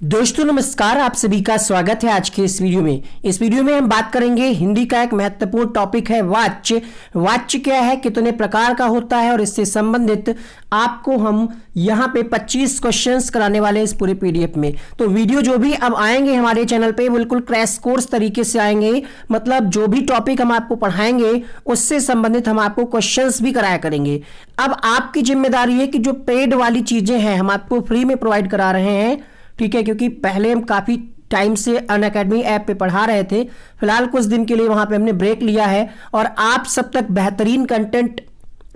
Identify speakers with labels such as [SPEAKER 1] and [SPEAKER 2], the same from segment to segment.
[SPEAKER 1] दोस्तों नमस्कार, आप सभी का स्वागत है आज के इस वीडियो में। इस वीडियो में हम बात करेंगे हिंदी का एक महत्वपूर्ण टॉपिक है वाच्य। वाच्य क्या है, कितने प्रकार का होता है और इससे संबंधित आपको हम यहाँ पे 25 क्वेश्चंस कराने वाले हैं इस पूरे पीडीएफ में। तो वीडियो जो भी अब आएंगे हमारे चैनल पे बिल्कुल क्रैश कोर्स तरीके से आएंगे, मतलब जो भी टॉपिक हम आपको पढ़ाएंगे उससे संबंधित हम आपको क्वेश्चंस भी कराया करेंगे। अब आपकी जिम्मेदारी है कि जो पेड वाली चीजें हैं हम आपको फ्री में प्रोवाइड करा रहे हैं, ठीक है, क्योंकि पहले हम काफ़ी टाइम से अनअकैडमी ऐप पे पढ़ा रहे थे। फिलहाल कुछ दिन के लिए वहाँ पे हमने ब्रेक लिया है और आप सब तक बेहतरीन कंटेंट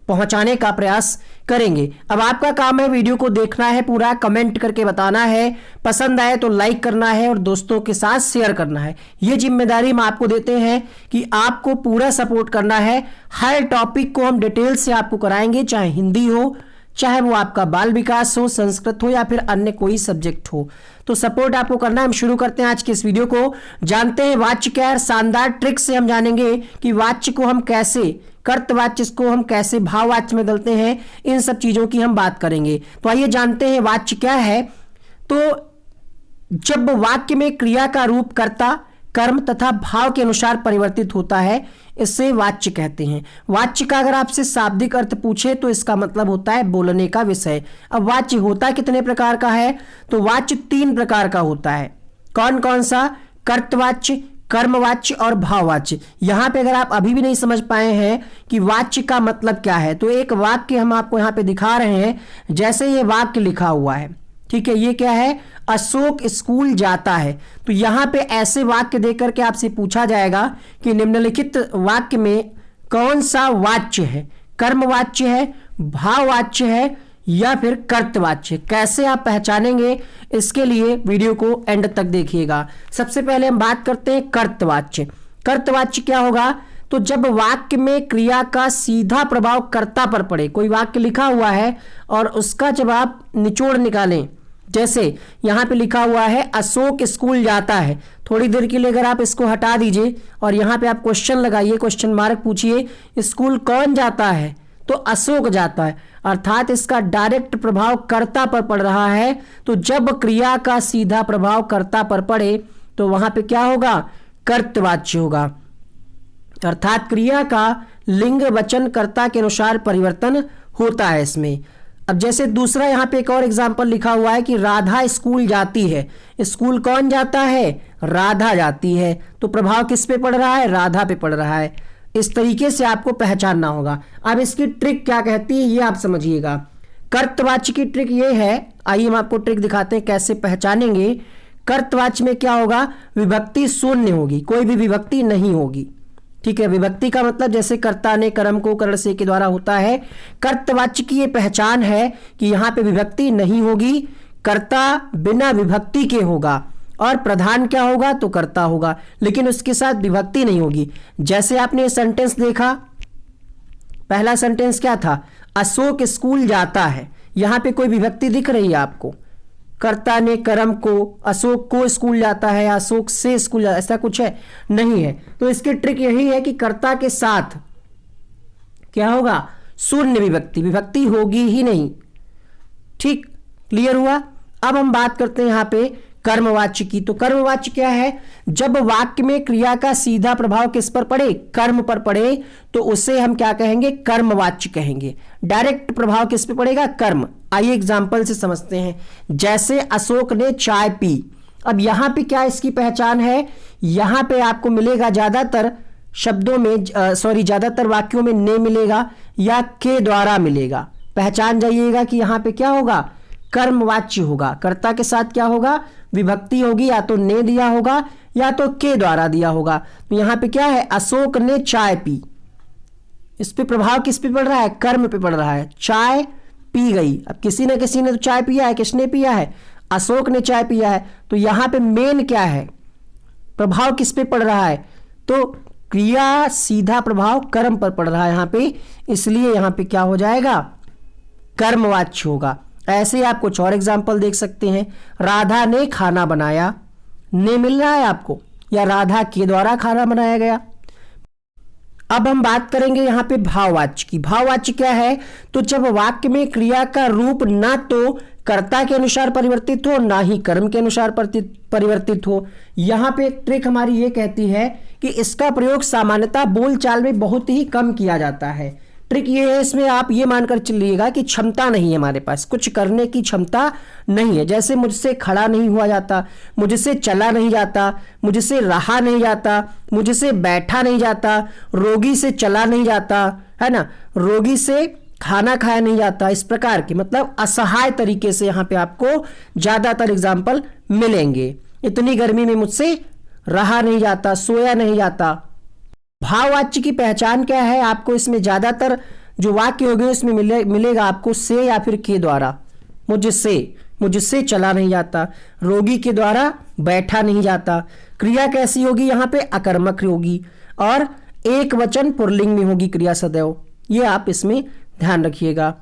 [SPEAKER 1] पहुँचाने का प्रयास करेंगे। अब आपका काम है वीडियो को देखना है, पूरा कमेंट करके बताना है, पसंद आए तो लाइक करना है और दोस्तों के साथ शेयर करना है। ये जिम्मेदारी हम आपको देते हैं कि आपको पूरा सपोर्ट करना है। हर टॉपिक को हम डिटेल से आपको कराएंगे, चाहे हिंदी हो, चाहे वो आपका बाल विकास हो, संस्कृत हो या फिर अन्य कोई सब्जेक्ट हो। तो सपोर्ट आपको करना है। हम शुरू करते हैं आज के इस वीडियो को। जानते हैं वाच्य क्या है। शानदार ट्रिक से हम जानेंगे कि वाच्य को हम कैसे, कर्तवाच्य को हम कैसे भाववाच्य में बदलते हैं, इन सब चीजों की हम बात करेंगे। तो आइए जानते हैं वाच्य क्या है। तो जब वाक्य में क्रिया का रूप कर्ता, कर्म तथा भाव के अनुसार परिवर्तित होता है, इसे वाच्य कहते हैं। वाच्य का अगर आपसे शाब्दिक अर्थ पूछे तो इसका मतलब होता है बोलने का विषय। अब वाच्य होता कितने प्रकार का है, तो वाच्य 3 प्रकार का होता है। कौन कौन सा? कर्तवाच्य, कर्मवाच्य और भाववाच्य। यहां पे अगर आप अभी भी नहीं समझ पाए हैं कि वाच्य का मतलब क्या है, तो एक वाक्य हम आपको यहां पे दिखा रहे हैं। जैसे ये वाक्य लिखा हुआ है, ठीक है, ये क्या है? अशोक स्कूल जाता है। तो यहां पे ऐसे वाक्य देकर के आपसे पूछा जाएगा कि निम्नलिखित वाक्य में कौन सा वाच्य है, कर्मवाच्य है, भाववाच्य है या फिर कर्तवाच्य। कैसे आप पहचानेंगे, इसके लिए वीडियो को एंड तक देखिएगा। सबसे पहले हम बात करते हैं कर्तवाच्य। कर्तवाच्य क्या होगा? तो जब वाक्य में क्रिया का सीधा प्रभाव कर्ता पर पड़े। कोई वाक्य लिखा हुआ है और उसका जब आप निचोड़ निकालें, जैसे यहां पे लिखा हुआ है अशोक स्कूल जाता है, थोड़ी देर के लिए अगर आप इसको हटा दीजिए और यहां पे आप क्वेश्चन लगाइए, क्वेश्चन मार्क पूछिए, स्कूल कौन जाता है? तो अशोक जाता है, अर्थात इसका डायरेक्ट प्रभाव कर्ता पर पड़ रहा है। तो जब क्रिया का सीधा प्रभाव कर्ता पर पड़े तो वहां पे क्या होगा? कर्तवाच्य होगा, अर्थात क्रिया का लिंग वचन कर्ता के अनुसार परिवर्तन होता है इसमें। अब जैसे दूसरा यहाँ पे एक और एग्जाम्पल लिखा हुआ है कि राधा स्कूल जाती है। स्कूल कौन जाता है? राधा जाती है। तो प्रभाव किस पे पड़ रहा है? राधा पे पड़ रहा है। इस तरीके से आपको पहचानना होगा। अब इसकी ट्रिक क्या कहती है ये आप समझिएगा। कर्तवाच्य की ट्रिक ये है, आइए हम आपको ट्रिक दिखाते हैं कैसे पहचानेंगे। कर्तवाच्य में क्या होगा? विभक्ति शून्य होगी, कोई भी विभक्ति नहीं होगी, ठीक है। विभक्ति का मतलब जैसे कर्ता ने कर्म को करण से के द्वारा होता है। कर्तवाच्य की ये पहचान है कि यहाँ पे विभक्ति नहीं होगी, कर्ता बिना विभक्ति के होगा और प्रधान क्या होगा? तो कर्ता होगा, लेकिन उसके साथ विभक्ति नहीं होगी। जैसे आपने ये सेंटेंस देखा, पहला सेंटेंस क्या था? अशोक स्कूल जाता है। यहाँ पे कोई विभक्ति दिख रही है आपको? कर्ता ने कर्म को, अशोक को स्कूल जाता है, अशोक से स्कूल जाता है, ऐसा कुछ है? नहीं है। तो इसकी ट्रिक यही है कि कर्ता के साथ क्या होगा? शून्य विभक्ति, विभक्ति होगी ही नहीं, ठीक, क्लियर हुआ। अब हम बात करते हैं यहाँ पे कर्मवाच्य की। तो कर्मवाच्य क्या है? जब वाक्य में क्रिया का सीधा प्रभाव किस पर पड़े? कर्म पर पड़े, तो उसे हम क्या कहेंगे? कर्मवाच्य कहेंगे। डायरेक्ट प्रभाव किस पे पड़ेगा? कर्म। आइए एग्जाम्पल से समझते हैं। जैसे अशोक ने चाय पी। अब यहां पे क्या इसकी पहचान है? यहां पे आपको मिलेगा ज्यादातर शब्दों में, ज्यादातर वाक्यों में ने मिलेगा या के द्वारा मिलेगा। पहचान जाइएगा कि यहां पे क्या होगा? कर्मवाच्य होगा। कर्ता के साथ क्या होगा? विभक्ति होगी, या तो ने दिया होगा या तो के द्वारा दिया होगा। तो यहां पे क्या है? अशोक ने चाय पी। इस पे प्रभाव किस पे पड़ रहा है? कर्म पे पड़ रहा है। चाय पी गई। अब किसी न किसी ने तो चाय पिया है, किसने पिया है? अशोक ने चाय पिया है। तो यहां पे मेन क्या है? प्रभाव किस पे पड़ रहा है? तो क्रिया सीधा प्रभाव कर्म पर पड़ रहा है यहां पे, इसलिए यहां पे क्या हो जाएगा? कर्मवाच्य होगा। ऐसे आप कुछ और एग्जाम्पल देख सकते हैं। राधा ने खाना बनाया, ने मिल रहा है आपको, या राधा के द्वारा खाना बनाया गया। अब हम बात करेंगे यहां पे भाववाच्य की। भाववाच्य क्या है? तो जब वाक्य में क्रिया का रूप ना तो कर्ता के अनुसार परिवर्तित हो, ना ही कर्म के अनुसार परिवर्तित हो। यहां पे एक ट्रिक हमारी ये कहती है कि इसका प्रयोग सामान्यतः बोलचाल में बहुत ही कम किया जाता है। ट्रिक ये है, इसमें आप ये मानकर चलिएगा कि क्षमता नहीं है, हमारे पास कुछ करने की क्षमता नहीं है। जैसे मुझसे खड़ा नहीं हुआ जाता, मुझसे चला नहीं जाता, मुझसे रहा नहीं जाता, मुझसे बैठा नहीं जाता, रोगी से चला नहीं जाता, है ना, रोगी से खाना खाया नहीं जाता। इस प्रकार की मतलब असहाय तरीके से यहां पे आपको ज्यादातर एग्जाम्पल मिलेंगे। इतनी गर्मी में मुझसे रहा नहीं जाता, सोया नहीं जाता। भाववाच्य की पहचान क्या है? आपको इसमें ज्यादातर जो वाक्य होंगे उसमें मिलेगा आपको से या फिर के द्वारा। मुझसे चला नहीं जाता, रोगी के द्वारा बैठा नहीं जाता। क्रिया कैसी होगी? यहां पे अकर्मक होगी और एक वचन पुल्लिंग में होगी क्रिया सदैव। ये आप इसमें ध्यान रखिएगा।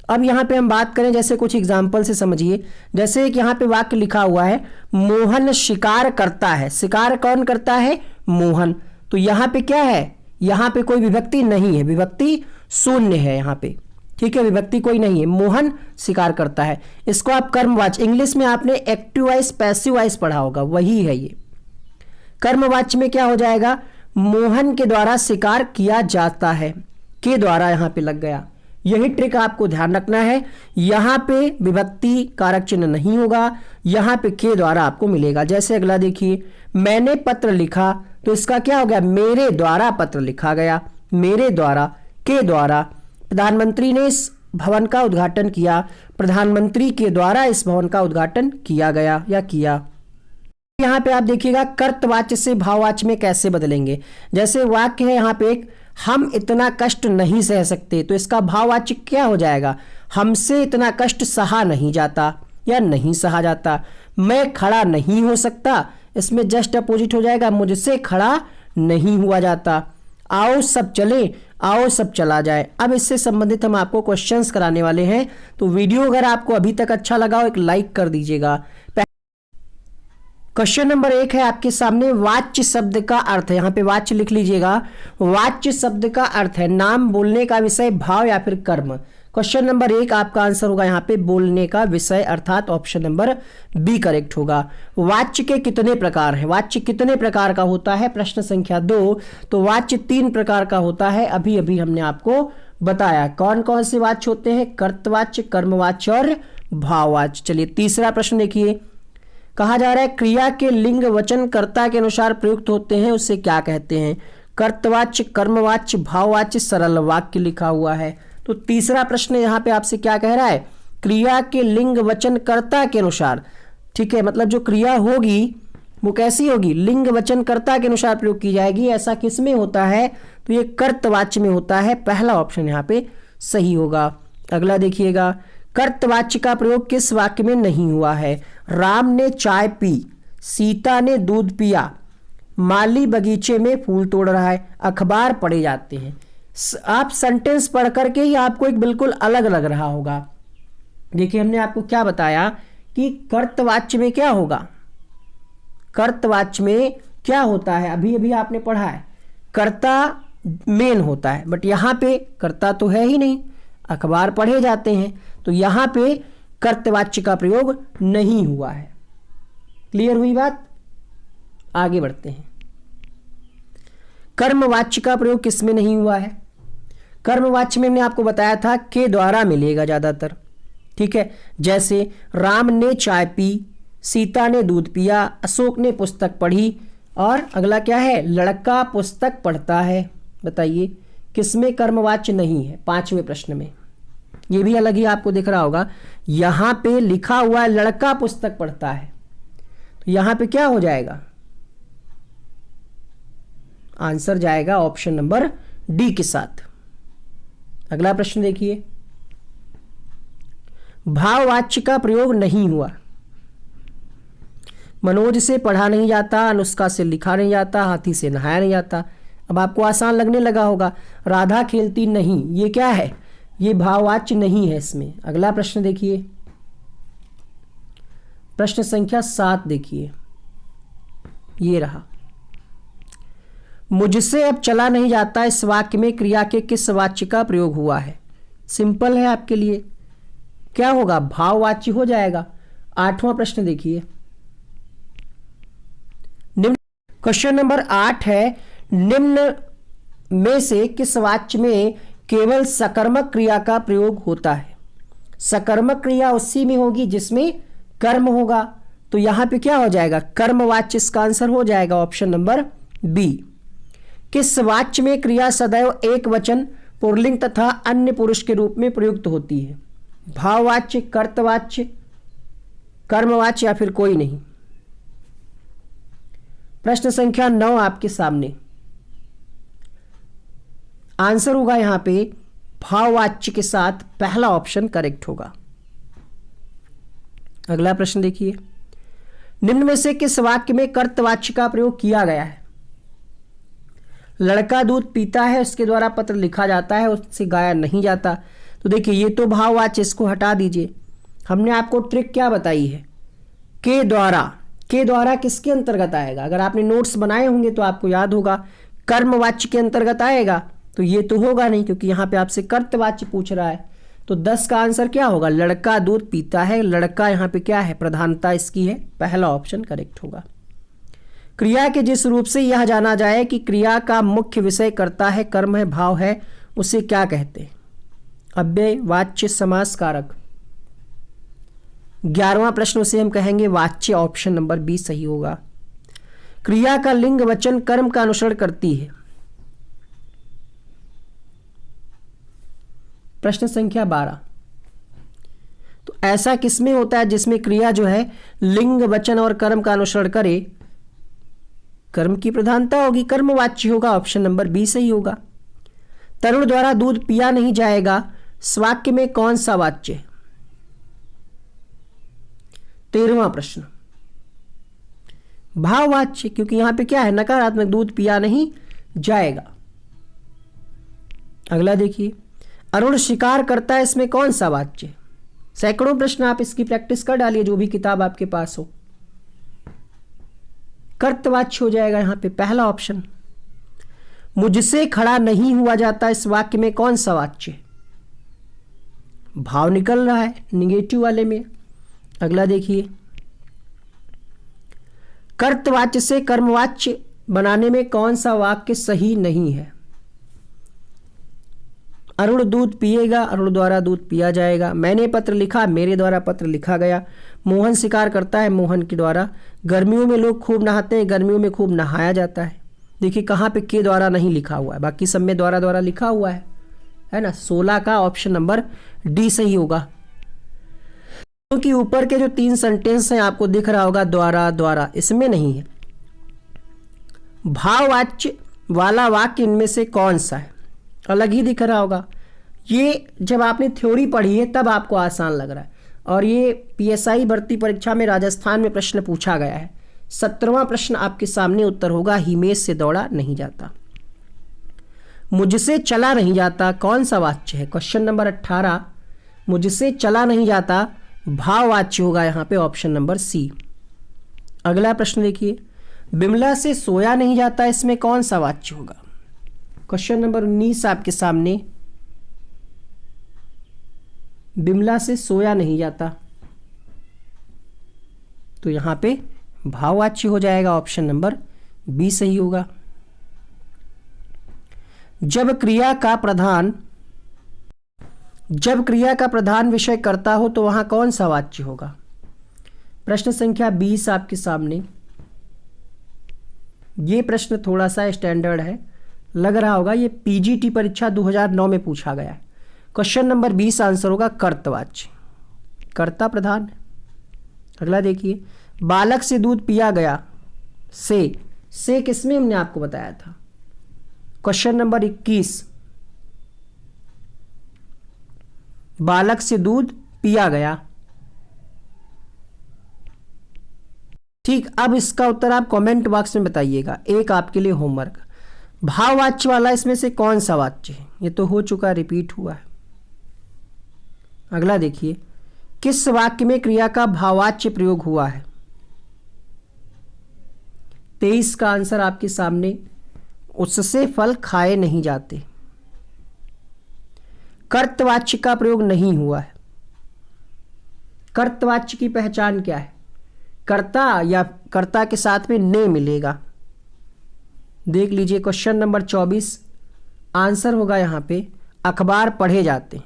[SPEAKER 1] अब यहां पे हम बात करें, जैसे कुछ एग्जाम्पल से समझिए। जैसे एक यहां पे वाक्य लिखा हुआ है, मोहन शिकार करता है। शिकार कौन करता है? मोहन। तो यहां पे क्या है? यहां पे कोई विभक्ति नहीं है, विभक्ति शून्य है यहां पे, ठीक है, विभक्ति कोई नहीं है। मोहन शिकार करता है, इसको आप कर्मवाच्य, इंग्लिश में आपने एक्टिव वॉइस पैसिव वॉइस पढ़ा होगा, वही है ये। कर्मवाच्य में क्या हो जाएगा? मोहन के द्वारा शिकार किया जाता है, के द्वारा यहां पे लग गया। यही ट्रिक आपको ध्यान रखना है। यहां पे विभक्ति कारक चिन्ह नहीं होगा, यहां पे के द्वारा आपको मिलेगा। जैसे अगला देखिए, मैंने पत्र लिखा, तो इसका क्या हो गया? मेरे द्वारा पत्र लिखा गया, मेरे द्वारा, के द्वारा। प्रधानमंत्री ने इस भवन का उद्घाटन किया, प्रधानमंत्री के द्वारा इस भवन का उद्घाटन किया गया या किया। यहां पे आप देखिएगा कर्तवाच्य से भाववाच्य में कैसे बदलेंगे। जैसे वाक्य है यहां पे एक, हम इतना कष्ट नहीं सह सकते, तो इसका भाववाच्य क्या हो जाएगा? हमसे इतना कष्ट सहा नहीं जाता या नहीं सहा जाता। मैं खड़ा नहीं हो सकता, इसमें जस्ट अपोजिट हो जाएगा, मुझसे खड़ा नहीं हुआ जाता। आओ सब चले, आओ सब चला जाए। अब इससे संबंधित हम आपको क्वेश्चंस कराने वाले हैं, तो वीडियो अगर आपको अभी तक अच्छा लगा हो एक लाइक कर दीजिएगा। क्वेश्चन नंबर 1 है आपके सामने, वाच्य शब्द का अर्थ है। यहां पे वाच्य लिख लीजिएगा। वाच्य शब्द का अर्थ है नाम, बोलने का विषय, भाव या फिर कर्म। क्वेश्चन नंबर 1 आपका आंसर होगा यहां पे बोलने का विषय, अर्थात ऑप्शन नंबर बी करेक्ट होगा। वाच्य के कितने प्रकार हैं? वाच्य कितने प्रकार का होता है? प्रश्न संख्या 2। तो वाच्य 3 प्रकार का होता है, अभी अभी हमने आपको बताया। कौन कौन से वाच्य होते हैं? कर्तवाच्य, कर्मवाच्य और भाववाच्य। चलिए तीसरा प्रश्न देखिए, कहा जा रहा है क्रिया के लिंग वचन कर्ता के अनुसार प्रयुक्त होते हैं, उसे क्या कहते हैं? कर्तवाच्य, कर्मवाच्य, भाववाच्य, सरल वाक्य लिखा हुआ है। तो तीसरा प्रश्न यहां पे आपसे क्या कह रहा है? क्रिया के लिंग वचन कर्ता के अनुसार, ठीक है, मतलब जो क्रिया होगी वो कैसी होगी? लिंग वचन कर्ता के अनुसार प्रयोग की जाएगी। ऐसा किस में होता है? तो ये कर्तवाच्य में होता है। पहला ऑप्शन यहाँ पे सही होगा। अगला देखिएगा, कर्तवाच्य का प्रयोग किस वाक्य में नहीं हुआ है? राम ने चाय पी, सीता ने दूध पिया, माली बगीचे में फूल तोड़ रहा है, अखबार पढ़े जाते हैं। आप सेंटेंस पढ़ करके ही आपको एक बिल्कुल अलग लग रहा होगा। देखिए हमने आपको क्या बताया कि कर्तवाच्य में क्या होगा? कर्तवाच्य में क्या होता है? अभी अभी आपने पढ़ा है, कर्ता मेन होता है, बट यहां पे कर्ता तो है ही नहीं, अखबार पढ़े जाते हैं, तो यहां पे कर्तवाच्य का प्रयोग नहीं हुआ है। क्लियर हुई बात? आगे बढ़ते हैं। कर्मवाच्य का प्रयोग किसमें नहीं हुआ है? कर्मवाच्य में मैंने आपको बताया था के द्वारा मिलेगा ज्यादातर, ठीक है। जैसे राम ने चाय पी, सीता ने दूध पिया, अशोक ने पुस्तक पढ़ी, और अगला क्या है? लड़का पुस्तक पढ़ता है। बताइए किसमें कर्मवाच्य नहीं है? 5वें प्रश्न में। ये भी अलग ही आपको दिख रहा होगा, यहां पे लिखा हुआ है लड़का पुस्तक पढ़ता है, तो यहां पे क्या हो जाएगा? आंसर जाएगा ऑप्शन नंबर डी के साथ। अगला प्रश्न देखिए, भाववाच्य का प्रयोग नहीं हुआ। मनोज से पढ़ा नहीं जाता, अनुष्का से लिखा नहीं जाता, हाथी से नहाया नहीं जाता। अब आपको आसान लगने लगा होगा, राधा खेलती नहीं, ये क्या है? ये भाववाच्य नहीं है इसमें। अगला प्रश्न देखिए, प्रश्न संख्या 7 देखिए, ये रहा, मुझसे अब चला नहीं जाता, इस वाक्य में क्रिया के किस वाच्य का प्रयोग हुआ है? सिंपल है आपके लिए, क्या होगा, भाववाच्य हो जाएगा। 8वां प्रश्न देखिए, निम्न क्वेश्चन नंबर 8 है, निम्न में से किस वाच्य में केवल सकर्मक क्रिया का प्रयोग होता है। सकर्मक क्रिया उसी में होगी जिसमें कर्म होगा, तो यहां पे क्या हो जाएगा, कर्मवाच्य इसका आंसर हो जाएगा ऑप्शन नंबर बी। किस वाच्य में क्रिया सदैव एक वचन, पुल्लिंग तथा अन्य पुरुष के रूप में प्रयुक्त होती है। भाववाच्य, कर्तवाच्य, कर्मवाच्य या फिर कोई नहीं। प्रश्न संख्या 9 आपके सामने, आंसर होगा यहां पे भाववाच्य के साथ पहला ऑप्शन करेक्ट होगा। अगला प्रश्न देखिए, निम्न में से किस वाक्य में कर्तवाच्य का प्रयोग किया गया है। लड़का दूध पीता है, उसके द्वारा पत्र लिखा जाता है, उससे गाया नहीं जाता। तो देखिए ये तो भाववाच्य, इसको हटा दीजिए। हमने आपको ट्रिक क्या बताई है, के द्वारा। के द्वारा किसके अंतर्गत आएगा, अगर आपने नोट्स बनाए होंगे तो आपको याद होगा, कर्मवाच्य के अंतर्गत आएगा। तो ये तो होगा नहीं, क्योंकि यहां पे आपसे कर्तवाच्य पूछ रहा है। तो 10 का आंसर क्या होगा, लड़का दूध पीता है। लड़का यहां पे क्या है, प्रधानता इसकी है, पहला ऑप्शन करेक्ट होगा। क्रिया के जिस रूप से यह जाना जाए कि क्रिया का मुख्य विषय कर्ता है, कर्म है, भाव है, उसे क्या कहते हैं, अव्यय, वाच्य, समास कारक। 11वां प्रश्न उसे हम कहेंगे वाच्य, ऑप्शन नंबर बी सही होगा। क्रिया का लिंग वचन कर्म का अनुसरण करती है। प्रश्न संख्या 12, तो ऐसा किसमें होता है जिसमें क्रिया जो है लिंग वचन और कर्म का अनुसरण करे, कर्म की प्रधानता होगी, कर्मवाच्य होगा, ऑप्शन नंबर बी सही होगा। तरुण द्वारा दूध पिया नहीं जाएगा, इस वाक्य में कौन सा वाच्य है। 13वां प्रश्न, भाववाच्य, क्योंकि यहां पे क्या है, नकारात्मक, दूध पिया नहीं जाएगा। अगला देखिए, अरुण शिकार करता है, इसमें कौन सा वाच्य। सैकड़ों प्रश्न आप इसकी प्रैक्टिस कर डालिए, जो भी किताब आपके पास हो। कर्तवाच्य हो जाएगा यहां पे पहला ऑप्शन। मुझसे खड़ा नहीं हुआ जाता, इस वाक्य में कौन सा वाच्य। भाव निकल रहा है निगेटिव वाले में। अगला देखिए, कर्तवाच्य से कर्मवाच्य बनाने में कौन सा वाक्य सही नहीं है। अरुण दूध पिएगा, अरुण द्वारा दूध पिया जाएगा। मैंने पत्र लिखा, मेरे द्वारा पत्र लिखा गया। मोहन शिकार करता है, मोहन के द्वारा। गर्मियों में लोग खूब नहाते हैं, गर्मियों में खूब नहाया जाता है। देखिए कहाँ पे के द्वारा नहीं लिखा हुआ है, बाकी सब में द्वारा द्वारा लिखा हुआ है ना। 16 का ऑप्शन नंबर डी सही होगा, क्योंकि ऊपर के जो 3 सेंटेंस हैं आपको दिख रहा होगा द्वारा द्वारा, इसमें नहीं है। भाववाच्य वाला वाक्य इनमें से कौन सा है, अलग ही दिख रहा होगा। ये जब आपने थ्योरी पढ़ी है तब आपको आसान लग रहा है, और ये पीएसआई भर्ती परीक्षा में राजस्थान में प्रश्न पूछा गया है। 17वां प्रश्न आपके सामने उत्तर होगा, हिमेश से दौड़ा नहीं जाता। मुझसे चला नहीं जाता कौन सा वाच्य है, क्वेश्चन नंबर 18। मुझसे चला नहीं जाता भाववाच्य होगा यहाँ पे, ऑप्शन नंबर सी। अगला प्रश्न देखिए, बिमला से सोया नहीं जाता, इसमें कौन सा वाच्य होगा। क्वेश्चन नंबर 19 आपके सामने, बिमला से सोया नहीं जाता, तो यहां पे भाववाच्य हो जाएगा, ऑप्शन नंबर बी सही होगा। जब क्रिया का प्रधान विषय कर्ता हो तो वहां कौन सा वाच्य होगा। प्रश्न संख्या 20 आपके सामने। ये प्रश्न थोड़ा सा स्टैंडर्ड है, लग रहा होगा ये पीजीटी परीक्षा 2009 में पूछा गया है। क्वेश्चन नंबर 20 आंसर होगा कर्तवाच्य, कर्ता प्रधान। अगला देखिए, बालक से दूध पिया गया, से किसमें हमने आपको बताया था, क्वेश्चन नंबर 21। बालक से दूध पिया गया, ठीक। अब इसका उत्तर आप कमेंट बॉक्स में बताइएगा, एक आपके लिए होमवर्क। भाववाच्य वाला इसमें से कौन सा वाच्य है, ये तो हो चुका, रिपीट हुआ है। अगला देखिए, किस वाक्य में क्रिया का भाववाच्य प्रयोग हुआ है। 23 का आंसर आपके सामने, उससे फल खाए नहीं जाते। कर्तवाच्य का प्रयोग नहीं हुआ है। कर्तवाच्य की पहचान क्या है? कर्ता या कर्ता के साथ में ने मिलेगा। देख लीजिए क्वेश्चन नंबर 24, आंसर होगा यहाँ पे अखबार पढ़े जाते हैं,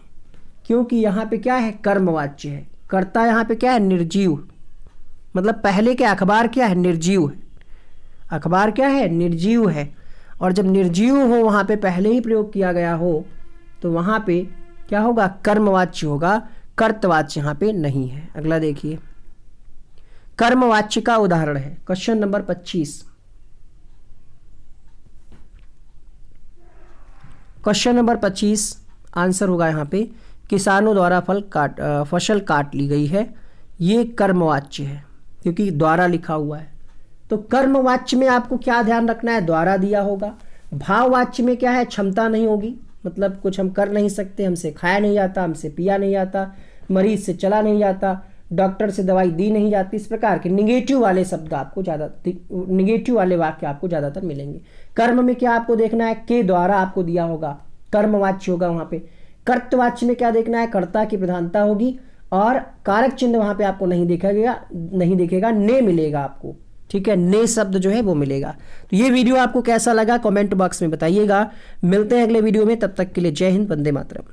[SPEAKER 1] क्योंकि यहाँ पे क्या है? कर्मवाच्य है। कर्ता यहाँ पे क्या है? निर्जीव, मतलब पहले क्या, अखबार क्या है? निर्जीव है। अखबार क्या है? निर्जीव है। और जब निर्जीव हो वहाँ पे पहले ही प्रयोग किया गया हो तो वहाँ पे क्या होगा? कर्मवाच्य होगा, कर्तवाच्य यहाँ पे नहीं है। अगला देखिए, कर्मवाच्य का उदाहरण है question number 25। Question number 25 answer होगा यहाँ पे किसानों द्वारा फसल काट ली गई है। ये कर्मवाच्य है क्योंकि द्वारा लिखा हुआ है। तो कर्मवाच्य में आपको क्या ध्यान रखना है? द्वारा दिया होगा। भाववाच्य में क्या है? क्षमता नहीं होगी, मतलब कुछ हम कर नहीं सकते, हमसे खाया नहीं जाता, हमसे पिया नहीं जाता, मरीज से चला नहीं जाता, डॉक्टर से दवाई दी नहीं जाती। इस प्रकार के निगेटिव वाले शब्द आपको निगेटिव वाले वाक्य आपको ज़्यादातर मिलेंगे। कर्म में क्या आपको देखना है? के द्वारा आपको दिया होगा, कर्मवाच्य होगा वहाँ पे। कर्तवाच्य में क्या देखना है? कर्ता की प्रधानता होगी और कारक चिन्ह वहाँ पे आपको नहीं दिखेगा, ने मिलेगा आपको। ठीक है, ने शब्द जो है वो मिलेगा। तो ये वीडियो आपको कैसा लगा कमेंट बॉक्स में बताइएगा। मिलते हैं अगले वीडियो में, तब तक के लिए जय हिंद, वंदे मातरम।